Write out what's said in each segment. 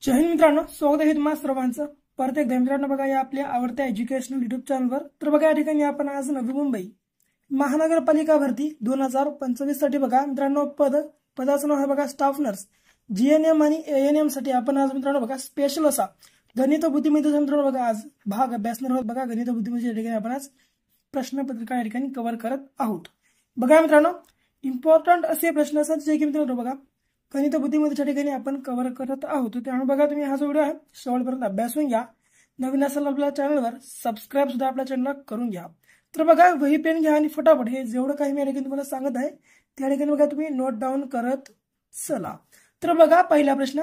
जय हिंद मित्रांनो, स्वागत आहे तुम्हा सर्वांचं परत एकदा मित्रांनो बघा या आपल्या आवडत्या एज्युकेशनल युट्यूब चॅनलवर। तर बघा या ठिकाणी आपण आज नवी मुंबई महानगरपालिका भरती 2025 साठी बघा मित्रांनो पदाचं नाव आहे बघा स्टाफ नर्स जीएनएम आणि एएनएम साठी आपण आज मित्रांनो बघा स्पेशल असा गणित बुद्धिमत्तेचा मित्रांनो बघा आज भाग अभ्यासणार आहोत। बघा गणित बुद्धिमत्तेच्या ठिकाणी आपण आज प्रश्नपत्रिका या ठिकाणी कव्हर करत आहोत। बघा मित्रांनो इम्पॉर्टंट असे प्रश्न असतात जे की मित्रांनो बघा गणित बुद्धिमत्तेच्या ठिकाणी आपण कव्हर करत आहोत। त्यामुळे बघा तुम्ही हा जो व्हिडिओ आहे शेवटपर्यंत अभ्यासून घ्या। नवीन असाल आपल्या चॅनलवर सबस्क्राइब सुद्धा आपल्या चॅनलला करून घ्या। तर बघा वही पेन घ्या आणि फटाफट हे जेवढं काही मी या ठिकाणी तुम्हाला सांगत आहे त्या ठिकाणी बघा तुम्ही नोट डाऊन करत चला। तर बघा पहिला प्रश्न,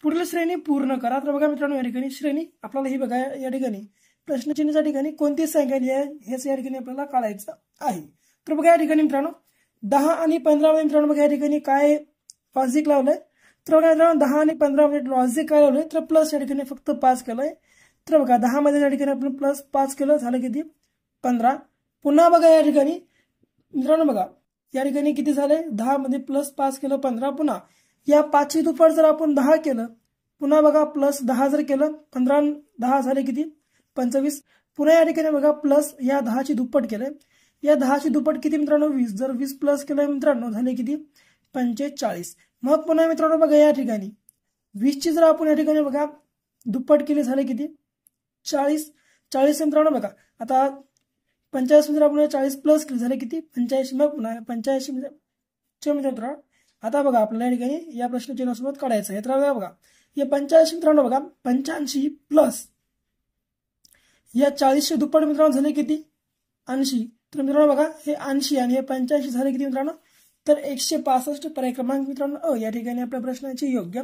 पुढील श्रेणी पूर्ण करा। तर बघा मित्रांनो या ठिकाणी श्रेणी आपल्याला ही बघा या ठिकाणी प्रश्नचिन्हाच्या ठिकाणी कोणती संख्या आहे हेच या ठिकाणी आपल्याला काढायचं आहे। तर बघा या ठिकाणी मित्रांनो 10 आणि 15 मध्ये मित्रांनो बघा या ठिकाणी काय लॉजिक लावलंय। तर बघा 10 आणि 15 मध्ये लॉजिक काय लावलंय तर प्लस या ठिकाणी फक्त 5 केलंय। तर बघा 10 मध्ये या ठिकाणी आपण प्लस 5 केलं झालं किती 15। पुन्हा बघा या ठिकाणी मित्रांनो बघा या ठिकाणी किती झाले 10 मध्ये प्लस 5 केलं 15। पुन्हा या 5 ची दुप्पट जर आपण 10 केलं पुन्हा बघा प्लस 10 जर केलं 15 10 झाले किती 25। पुन्हा या ठिकाणी बघा प्लस या 10 ची दुप्पट केलंय। या 10 ची दुप्पट किती मित्रांनो 20। जर 20 प्लस केलं मित्रांनो झाले किती 45। मग पुन्हा मित्रांनो बघा या ठिकाणी 20 ची जर आपण या ठिकाणी बघा दुप्पट केली झाले किती 40 मित्रांनो बघा आता 45 मध्ये आपण 40 प्लस केली झाले किती 85। मग पुन्हा 85 मध्ये मित्रांनो आता बघा आपल्याला या ठिकाणी या प्रश्नचिन्हासोबत काढायचं आहे। तर बघा हे 85 मित्रांनो बघा 85 प्लस या 40 चे दुप्पट मित्रांनो झाले किती 80। तर मित्रांनो बघा हे 80 आणि हे 85 झाले किती मित्रांनो तर 165। पर्याय क्रमांक मित्रांनो या ठिकाणी आपल्या प्रश्नाचे योग्य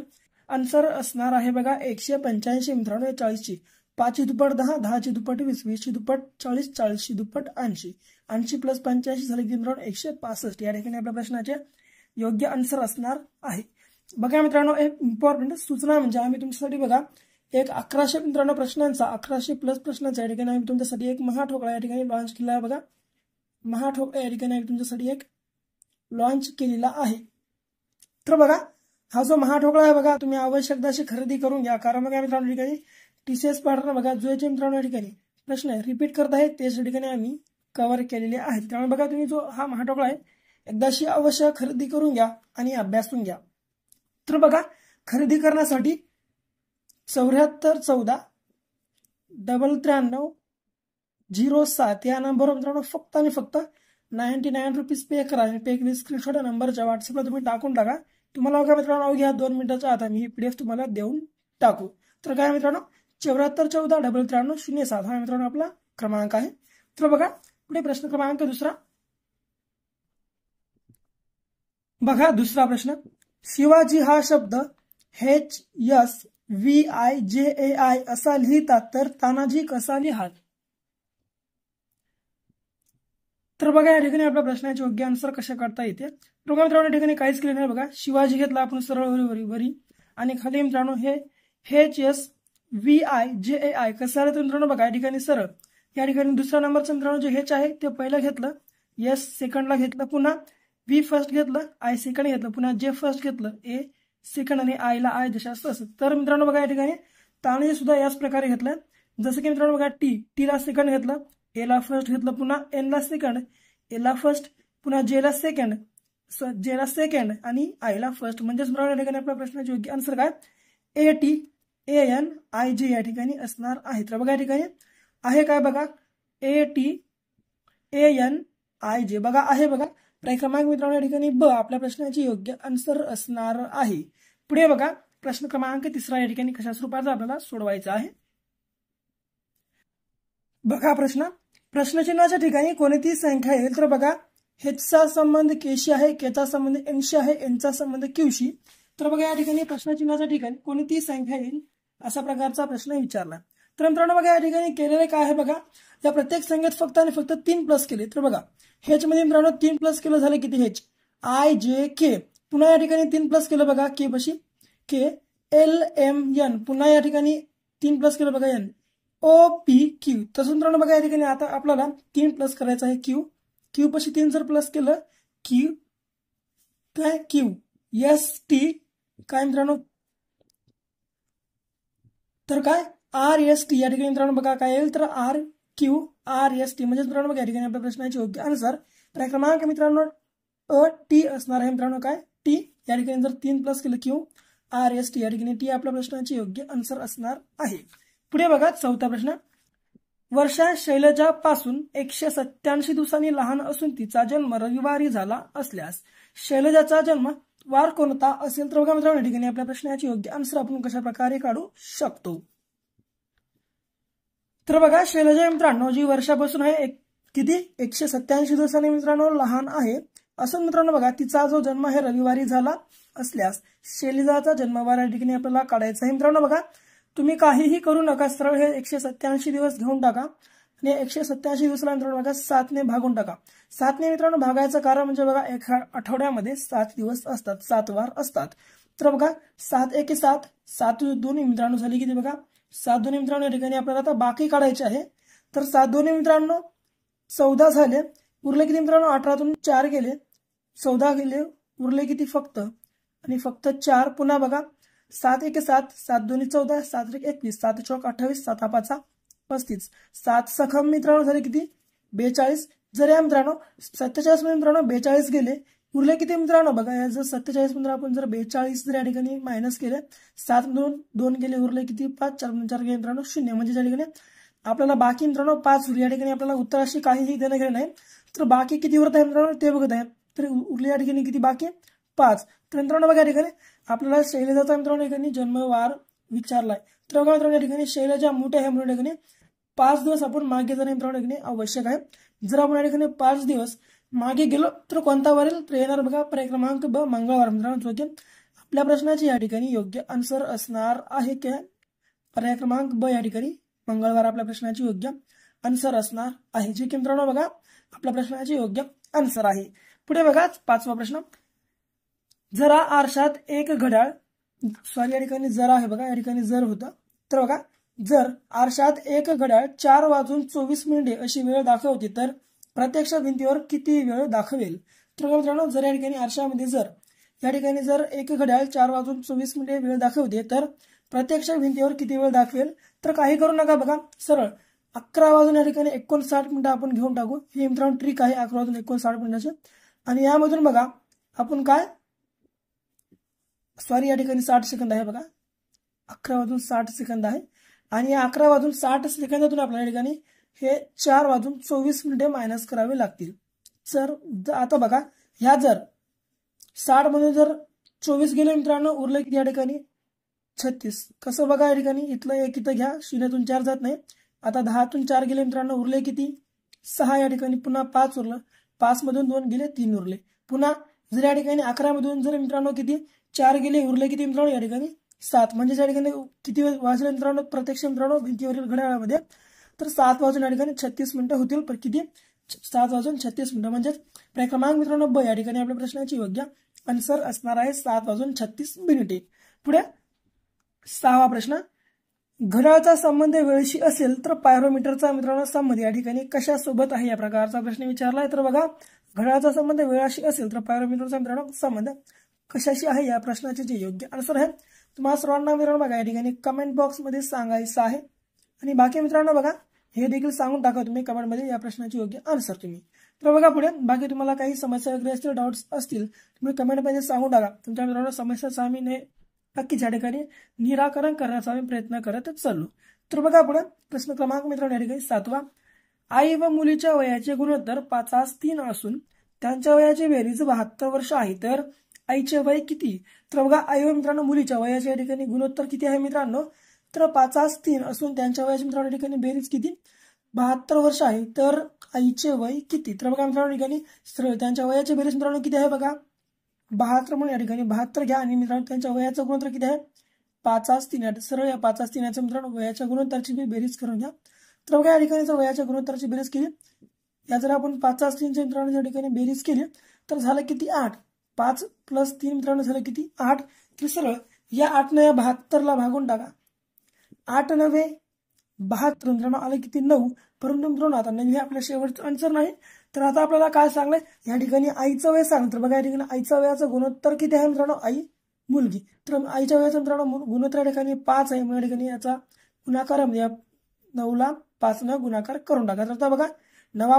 आन्सर असणार आहे बघा 185 मित्रांनो। 40 ची 5 ची दुप्पट 10 10 ची दुप्पट 20 20 ची दुप्पट 40 40 ची दुप्पट 80 80 प्लस 85 झाले की मित्रांनो 165। या ठिकाणी आपल्या प्रश्नाचे योग्य आन्सर असणार आहे। बघा मित्रांनो एक इम्पॉर्टंट सूचना म्हणजे आम्ही तुमच्यासाठी बघा एक 1100 मित्रांनो प्रश्नांचा 1100 प्लस प्रश्नांचा या ठिकाणी आम्ही तुमच्यासाठी एक महाठोकळा या ठिकाणी लॉन्च केला आहे। बघा महाठोकळा या ठिकाणी आम्ही तुमच्यासाठी एक लॉन्च केलेला आहे। तर बघा हा जो महाठोकळा आहे बघा तुम्ही आवश्यक अशी खरेदी करून घ्या। कारण बघा मित्रांनो या ठिकाणी टीसीएस पार्टनर बघा जो मित्रांनो या ठिकाणी प्रश्न रिपीट करत आहे तेच या ठिकाणी आम्ही कव्हर केलेले आहेत। त्यामुळे बघा तुम्ही जो हा महाठोकळा आहे एकदाशी अवश्य खरेदी करून घ्या आणि अभ्यासून घ्या। तर बघा खरेदी करण्यासाठी 7414 93 07 या नंबरवर मित्रांनो फक्त आणि फक्त 99 रुपीज पे करा आणि पे केली स्क्रीनशॉट नंबरच्या व्हॉट्सअपला तुम्ही टाकून टाका। तुम्हाला बघा मित्रांनो अवघ्या 2 मिनिटाच्या आत आम्ही ही पीडीएफ तुम्हाला देऊन टाकू। तर काय मित्रांनो 7414 93 07 हा मित्रांनो आपला क्रमांक आहे। तर बघा पुढे प्रश्न क्रमांक दुसरा बघा दुसरा प्रश्न, शिवाजी हा शब्द HSVIJAI असा लिहितात तर तानाजी कसा लिहाल। तर बघा या ठिकाणी आपल्या प्रश्नाचे योग्य आन्सर कसे करता येते। बघा मित्रांनो या ठिकाणी काहीच केलं नाही बघा शिवाजी घेतला आपण सरळ वरी आणि खाली मित्रांनो हे HSVIJAI कसं आलं तर मित्रांनो बघा या ठिकाणी सरळ या ठिकाणी दुसऱ्या नंबरचं मित्रांनो जे हेच आहे ते पहिलं घेतलं एस सेकंडला घेतलं पुन्हा V फर्स्ट घेतलं आय सेकंड घेतलं पुन्हा जे फर्स्ट घेतलं ए सेकंड आणि आय ला आय जशा असतं। तर मित्रांनो बघा या ठिकाणी तानाजी सुद्धा याच प्रकारे घेतलं जसं की मित्रांनो बघा टी ला सेकंड घेतलं ए ला फर्स्ट घेतलं पुन्हा एन ला सेकंड ए ला फर्स्ट पुन्हा जे ला सेकंड आणि आय ला फर्स्ट म्हणजेच मित्रांनो या ठिकाणी आपल्या प्रश्नाचे योग्य आन्सर काय ATANIJ या ठिकाणी असणार आहे। तर बघा या ठिकाणी आहे काय बघा ATANIJ बघा आहे बघा पर्याय क्रमांक मित्रांनो या ठिकाणी ब आपल्या प्रश्नाचे योग्य आन्सर असणार आहे। पुढे बघा प्रश्न क्रमांक तिसरा या ठिकाणी कशा स्वरूपाचा आपल्याला सोडवायचा आहे। बघा प्रश्नचिन्हाच्या ठिकाणी कोणती संख्या येईल तर बघा चा संबंध केशी आहे केचा संबंध एनशी आहे एनचा संबंध क्यूशी। तर बघा या ठिकाणी प्रश्नचिन्हाच्या ठिकाणी कोणती संख्या येईल अशा प्रकारचा प्रश्न विचारला। तर मित्रांनो बघा या ठिकाणी केलेले काय आहे बघा या प्रत्येक संख्येत फक्त आणि फक्त 3 प्लस केले। तर बघा हेच मध्ये मित्रांनो 3 प्लस केलं झाले किती HIJK पुन्हा या ठिकाणी 3 प्लस केलं बघा के बशी के LMN पुन्हा या ठिकाणी 3 प्लस केलं बघा N OPQ। तसं मित्रांनो बघा या ठिकाणी आता आपल्याला 3 प्लस करायचं आहे क्यू पशी 3 जर प्लस केलं क्यू काय ST काय मित्रांनो तर काय RST या ठिकाणी मित्रांनो बघा काय येईल तर RQRST म्हणजे मित्रांनो बघा या ठिकाणी आपल्या प्रश्नाचे योग्य आन्सर पर्याय क्रमांक मित्रांनो T असणार आहे मित्रांनो काय टी या ठिकाणी जर 3 प्लस केलं QRST या ठिकाणी टी आपल्या प्रश्नाचे योग्य आन्सर असणार आहे। पुढे बघा चौथा प्रश्न वर्षा शैलजापासून 187 दिवसांनी लहान असून तिचा जन्म रविवारी झाला असल्यास शैलजाचा जन्म वार कोणता असेल तर बघा मित्रांनो या ठिकाणी आपल्या प्रश्नाचे योग्य आन्सर आपण कशा प्रकारे काढू शकतो। तर बघा शैलजा मित्रांनो जी वर्षापासून आहे किती 187 दिवसांनी मित्रांनो लहान आहे असं मित्रांनो बघा तिचा जो जन्म आहे रविवारी झाला असल्यास शैलजाचा जन्मवार या ठिकाणी आपल्याला काढायचा आहे। मित्रांनो बघा तुम्ही काहीही करू नका सरळ हे 187 दिवस घेऊन टाका आणि 187 दिवसाला मित्रांनो बघा 7 ने भागून टाका। 7 ने मित्रांनो भागायचं कारण म्हणजे बघा एका आठवड्यामध्ये 7 दिवस असतात 7 वार असतात। तर बघा 7 1 7 7 2 मित्रांनो झाली किती बघा 7 2 मित्रांनो या ठिकाणी आपल्याला आता बाकी काढायचे आहे। तर 7 2 मित्रांनो 14 झाले उरले किती मित्रांनो 18 तून 4 गेले 14 गेले उरले किती फक्त आणि फक्त 4 पुन्हा बघा 7 1 7 7 2 14 7 1 21 7 4 28 7 5 35 7 सखम मित्रांनो झाले किती 42 जर या मित्रांनो 47 मध्ये मित्रांनो 42 गेले उरले किती मित्रांनो बघा या जर 47 मध्ये आपण जर 42 जर या ठिकाणी मायनस केले 7 मधून 2 गेले उरले किती 5 4 मधून 4 गेले मित्रांनो 0 म्हणजे या ठिकाणी आपल्याला बाकी मित्रांनो 5 उरले या ठिकाणी आपल्याला उत्तराशी काहीही देणं घेणं नाही। तर बाकी किती उरत आहे मित्रांनो ते बघत आहे तर उरले या ठिकाणी किती बाकी 5। तर मित्रांनो बघा या ठिकाणी आपल्याला शैलजाचा मित्रांनो या ठिकाणी जन्मवार विचारलाय तर बघा मित्रांनो या ठिकाणी शैलजा मोठे आहे म्हणून या ठिकाणी 5 दिवस आपण मागे जाणे मित्रांनो या ठिकाणी आवश्यक आहे। जर आपण या ठिकाणी 5 दिवस मागे गेलो तर कोणता वार येईल तर येणार बघा पर्याय क्रमांक ब मंगळवार मित्रांनो आपल्या प्रश्नाचे या ठिकाणी योग्य आन्सर असणार आहे की पर्याय क्रमांक ब या ठिकाणी मंगळवार आपल्या प्रश्नाचे योग्य आन्सर असणार आहे जे की मित्रांनो बघा आपल्या प्रश्नाचे योग्य आन्सर आहे। पुढे बघा पाचवा प्रश्न जरा आरशात एक घड्याळ सॉरी या ठिकाणी जरा आहे बघा या ठिकाणी जर होता तर बघा जर आरशात एक घड्याळ 4:24 अशी वेळ दाखवते तर प्रत्यक्ष भिंतीवर किती वेळ दाखवेल। तर मित्रांनो जर या ठिकाणी आरशामध्ये जर या ठिकाणी जर एक घड्याळ 4:24 वेळ दाखवते तर प्रत्यक्ष भिंतीवर किती वेळ दाखवेल तर काही करू नका बघा सरळ 11 वाजून या ठिकाणी 59 मिनिटं आपण घेऊन टाकू हे मित्रांनो ट्रिक आहे 11 वाजून 59 मिनिटाचे आणि यामधून बघा आपण काय सॉरी या ठिकाणी 60 सेकंद आहे बघा 11 वाजून 60 सेकंद आहे आणि 11 वाजून 60 सेकंदातून आपल्याला या ठिकाणी हे 4:24 मायनस करावे लागतील। तर आता बघा ह्या जर 60 मधून जर 24 गेले मित्रांनो उरले किती या ठिकाणी 36 कसं बघा या ठिकाणी इथलं एक इथं घ्या 0 तून 4 जात नाही आता 10 तून 4 गेले मित्रांनो उरले किती 6 या ठिकाणी पुन्हा 5 उरलं 5 मधून 2 गेले 3 उरले पुन्हा जर या ठिकाणी 11 मधून जर मित्रांनो किती 4 गेले उरले किती मित्रांनो या ठिकाणी 7 म्हणजे या ठिकाणी किती वेळ वाजले मित्रांनो प्रत्यक्ष मित्रांनो भिंतीवरील घड्याळामध्ये तर 7 वाजून या ठिकाणी 36 मिनिटं होतील पण किती 7 वाजून 36 मिनिटं म्हणजे पर्याय क्रमांक मित्रांनो ब या ठिकाणी आपल्या प्रश्नाची योग्य आन्सर असणार आहे 7 वाजून 36 मिनिटे। पुढे 6वा प्रश्न घड्याळाचा संबंध वेळेशी असेल तर पायरोमीटरचा मित्रांनो संबंध या ठिकाणी कशासोबत आहे या प्रकारचा प्रश्न विचारलाय। तर बघा घड्याळाचा संबंध वेळाशी असेल तर पायरोमीटरचा मित्रांनो संबंध कशाशी आहे या प्रश्नाचे जे योग्य आन्सर आहे तुम्हाला सर्वांना मित्रांनो बघा या ठिकाणी कमेंट बॉक्स मध्ये सांगायचं आहे आणि बाकी मित्रांनो बघा हे देखील सांगून टाका तुम्ही कमेंट मध्ये या प्रश्नाचे योग्य आन्सर तुम्ही। तर बघा पुढे बाकी तुम्हाला काही समस्या वगैरे असतील डाऊट्स असतील तुम्ही कमेंट मध्ये सांगून टाका तुमच्या मित्रांनो समस्याचा आम्ही नक्कीच या ठिकाणी निराकरण करण्याचा आम्ही प्रयत्न करत चाललो। तर बघा पुढे प्रश्न क्रमांक मित्रांनो या ठिकाणी 7वा आई व मुलीच्या वयाचे गुणोत्तर 5:3 असून त्यांच्या वयाची बेरीज 72 वर्ष आहे तर आईचे वय किती। तर बघा आई व मित्रांनो मुलीच्या वयाचे या ठिकाणी गुणोत्तर किती आहे मित्रांनो तर 5:3 असून त्यांच्या वयाची मित्रांनो या ठिकाणी बेरीज किती 72 वर्ष आहे तर आईचे वय किती। तर बघा मित्रांनो या ठिकाणी सरळ त्यांच्या वयाची बेरीज मित्रांनो किती आहे बघा 72 म्हणून या ठिकाणी 72 घ्या आणि मित्रांनो त्यांच्या वयाचं गुणोत्तर किती आहे 5:3 सरळ या 5:3 याच्या मित्रांनो वयाच्या गुणोत्तराची बेरीज करून घ्या। तर बघा या ठिकाणी जर वयाच्या गुणोत्तराची बेरीज केली या जर आपण 5:3 च्या मित्रांनो या ठिकाणी बेरीज केली तर झालं किती 8 5 + 3 मित्रांनो झालं किती 8 तर सरळ या 8 ने या 72 ला भागून टाका 8 × 9 72 मित्रांनो आले किती 9 परंतु मित्रांनो आता 9 हे आपल्या शेवटचं आन्सर नाही तर आता आपल्याला काय सांगलंय या ठिकाणी आईचं वय सांग तर बघा या ठिकाणी आईच्या वयाचं गुणोत्तर किती आहे मित्रांनो आई मुलगी तर आईच्या वयाचं मित्रांनो गुणोत्तर या ठिकाणी 5 आहे या ठिकाणी याचा गुणाकारामध्ये 9ला 5 गुणाकार करून टाका. तर आता बघा 9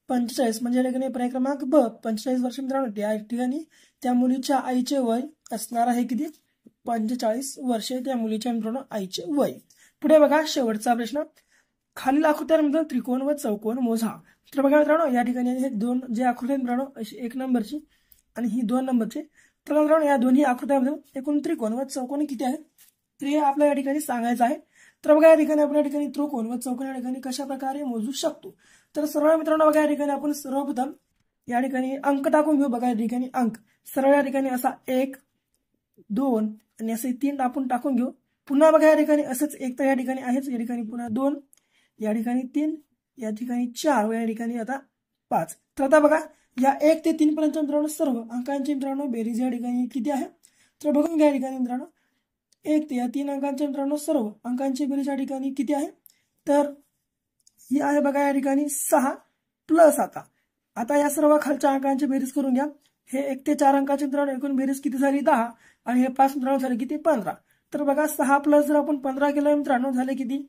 45 म्हणजे या ठिकाणी पर्याय क्रमांक ब 45 वर्ष मित्रांनो. त्या ठिकाणी त्या मुलीच्या आईचे वय असणार आहे किती? 45 वर्षे त्या मुलीच्या मित्रांनो आईचे वय. पुढे बघा शेवटचा प्रश्न. खालील आकृत्यांमध्ये त्रिकोण व चौकोन मोजा. तर बघा मित्रांनो या ठिकाणी हे दोन जे आकृती आहेत मित्रांनो, 1 नंबरची आणि ही 2 नंबरची. तर मित्रांनो या दोन्ही आकृत्यांमध्ये एकूण त्रिकोण व चौकोन किती आहे ते आपल्या या ठिकाणी सांगायचं आहे. तर बघा या ठिकाणी आपण या ठिकाणी त्रिकोण व चौकोन या ठिकाणी कशा प्रकारे मोजू शकतो. तर सर्व मित्रांनो बघा या ठिकाणी आपण सर्वप्रथम या ठिकाणी अंक टाकून घेऊ. बघा या ठिकाणी अंक सरळ या ठिकाणी असा 1 2 आणि असे 3 आपण टाकून घेऊ. पुन्हा बघा या ठिकाणी असंच 1 तर या ठिकाणी आहेच, या ठिकाणी पुन्हा 2, या ठिकाणी 3, या ठिकाणी 4 व या ठिकाणी आता 5. तर आता बघा या 1 ते 3 पर्यंत मित्रांनो सर्व अंकांची मित्रांनो बेरीज या ठिकाणी किती आहे तर बघून घ्या. या ठिकाणी मित्रांनो 1 ते या 3 अंकांच्या मित्रांनो सर्व अंकांची बेरीज या ठिकाणी किती आहे तर ही आहे बघा या ठिकाणी 6 प्लस आता या सर्व खालच्या अंकांची बेरीज करून घ्या. हे 1 ते 4 अंकाची मित्रांनो एकूण बेरीज किती झाली 10 आणि हे 5 मित्रांनो झाले किती 15. तर बघा 6 प्लस जर आपण 15 केलं मित्रांनो झाले किती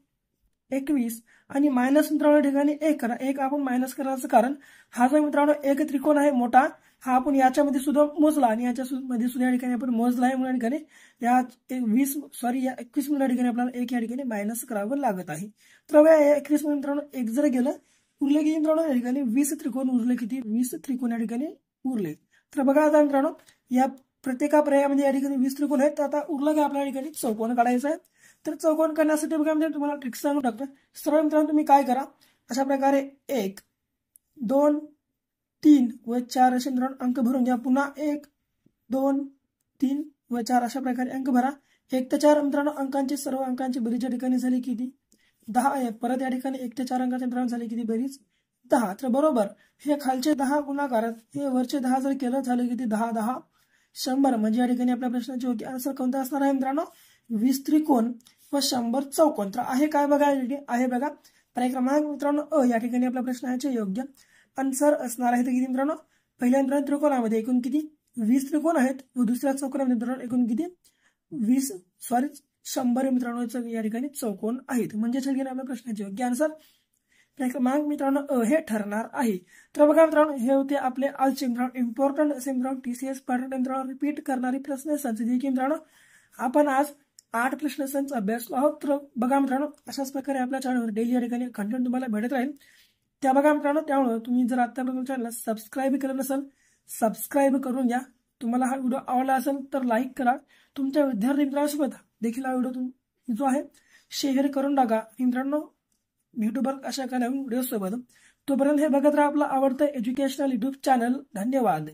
21 आणि मायनस मित्रांनो या ठिकाणी 1 करा. 1 आपण मायनस करायचं कारण हा जो मित्रांनो एक त्रिकोण आहे मोठा हा आपण याच्यामध्ये सुद्धा मोजला आणि याच्यामध्ये सुद्धा या ठिकाणी आपण मोजला आहे. म्हणून या ठिकाणी या 21 या ठिकाणी आपल्याला 1 या ठिकाणी मायनस करावं लागत आहे. तर बघा 21 मित्रांनो 1 जर गेलं उरले किती मित्रांनो या ठिकाणी 20 त्रिकोण उरले किती 20 त्रिकोण या ठिकाणी उरले. तर बघा आता मित्रांनो या प्रत्येका पर्यायामध्ये या ठिकाणी 20 त्रिकोण आहेत. तर आता उरलं का आपल्या ठिकाणी चौकोन काढायचा आहे. तर चौकोन करण्यासाठी बघा म्हणजे तुम्हाला ट्रिक सांगू टाकतो. सर्व मित्रांनो तुम्ही काय करा अशा प्रकारे 1 2 3 व 4 असे मित्रांनो अंक भरून घ्या. पुन्हा 1 2 3 व 4 अशा प्रकारे अंक भरा. 1 ते 4 मित्रांनो अंकांची सर्व अंकांची बेरीज या ठिकाणी झाली किती 10 आहे. परत या ठिकाणी 1 ते 4 अंकांची मित्रांनो झाली किती बेरीज 10. तर बरोबर हे खालचे 10 गुणाकारात हे वरचे 10 जर केलं झाले किती 10 10 100. म्हणजे या ठिकाणी आपल्या प्रश्नाचे योग्य आन्सर कोणता असणार आहे मित्रांनो 20 त्रिकोण व 100 चौकोन. तर आहे काय बघा आहे बघा पर्याय क्रमांक मित्रांनो अ या ठिकाणी आपल्या प्रश्नाचे योग्य आन्सर असणार आहे. तर किती मित्रांनो पहिल्या मित्रांनो त्रिकोणामध्ये एकूण किती 20 त्रिकोण आहेत व दुसऱ्या चौकोनामध्ये मित्रांनो एकूण किती 100 मित्रांनो या ठिकाणी चौकोन आहेत. म्हणजे आपल्या प्रश्नाचे योग्य आन्सर पर्याय क्रमांक मित्रांनो अ हे ठरणार आहे. तर बघा मित्रांनो हे होते आपले आजचे मित्रांनो इम्पॉर्टंट असे मित्रांनो TCS पॅटर्न मित्रांनो रिपीट करणारी प्रश्न संच जे की मित्रांनो आपण आज 8 प्रश्न संच अभ्यासलो आहोत. तर बघा मित्रांनो अशाच प्रकारे आपल्या चॅनलवर डेली या ठिकाणी कंटेंट तुम्हाला भेटत राहील. त्या बघा मित्रांनो त्यामुळे तुम्ही जर आतापर्यंत चॅनलला सबस्क्राईब केलं नसेल सबस्क्राईब करून घ्या. तुम्हाला हा व्हिडिओ आवडला असेल तर लाईक करा. तुमच्या विद्यार्थी मित्रांसोबत देखील हा व्हिडिओ जो आहे शेअर करून टाका. मित्रांनो युट्यूबवर अशा काही नवीन व्हिडिओ सोबत तोपर्यंत हे बघत राहा आपलं आवडतं एज्युकेशनल युट्यूब चॅनल. धन्यवाद.